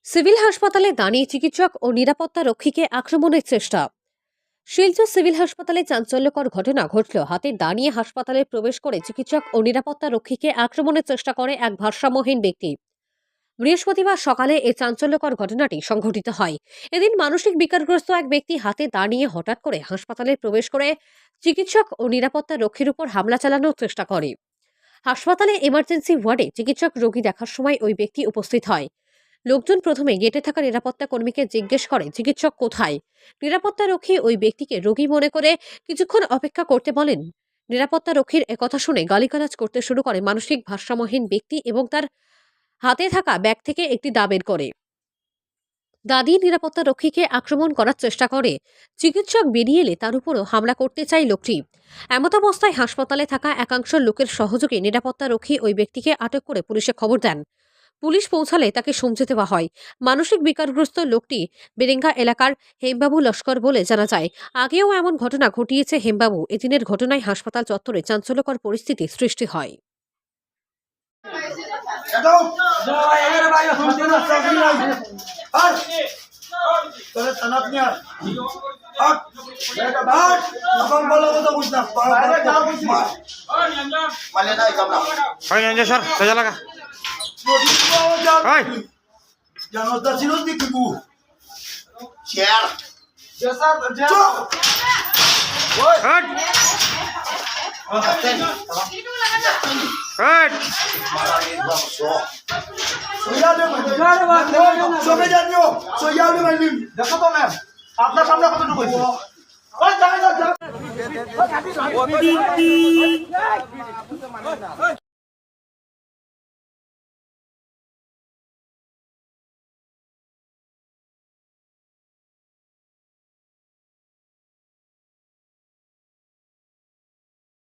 Civil হাসপাতালে দাঁড়িয়ে চিকিৎসক ও নিরাপত্তা রক্ষীকে আক্রমণের চেষ্টা। শিলচর সিভিল হাসপাতালে চাঞ্চল্যকর ঘটনা ঘটল। হাতে দাঁড়িয়ে হাসপাতালে প্রবেশ করে চিকিৎসক ও নিরাপত্তা রক্ষীকে আক্রমণের চেষ্টা করে এক ভারসাম্যহীন ব্যক্তি। বৃহস্পতিবার সকালে এই চাঞ্চল্যকর ঘটনাটি সংঘটিত হয়। এদিন মানসিক বিকারগ্রস্ত এক ব্যক্তি হাতে দাঁড়িয়ে হঠাৎ করে হাসপাতালে প্রবেশ করে চিকিৎসক ও নিরাপত্তা রক্ষীর উপর হামলা চালানোর চেষ্টা করে। হাসপাতালে এমার্জেন্সি ওয়ার্ডে চিকিৎসক রোগী দেখার সময় ওই ব্যক্তি উপস্থিত হয়। লোকজন প্রথমে গেটে থাকা নিরাপত্তা কর্মীকে জিজ্ঞেস করে চিকিৎসক কোথায়। নিরাপত্তা রক্ষী ওই ব্যক্তিকে রোগী মনে করে কিছুক্ষণ অপেক্ষা করতে বলেন। নিরাপত্তা রক্ষীর একথা শুনে গালিগালাজ করতে শুরু করে মানসিক ভারসাম্যহীন ব্যক্তি এবং তার হাতে থাকা ব্যাগ থেকে একটি দা বের করে দাদি নিরাপত্তা রক্ষীকে আক্রমণ করার চেষ্টা করে। চিকিৎসক বেরিয়ে এলে তার উপরও হামলা করতে চায় লোকটি। এমতাবস্থায় হাসপাতালে থাকা একাংশ লোকের সহযোগে নিরাপত্তা রক্ষী ওই ব্যক্তিকে আটক করে পুলিশে খবর দেন। পুলিশ পৌঁছালে তাকে সমঝে দেওয়া হয়। মানসিক বিকারগ্রস্ত লোকটি বেরেঙ্গা এলাকার হেমবাবু লস্কর বলে জানা যায়। আগেও এমন ঘটনা ঘটিয়েছে হেমবাবু। এদিনের ঘটনায় হাসপাতাল চত্বরে চাঞ্চল্যকর পরিস্থিতি সৃষ্টি হয়। দেখো তো ম্যাম আপনার সামনে কতটুকু হয়েছে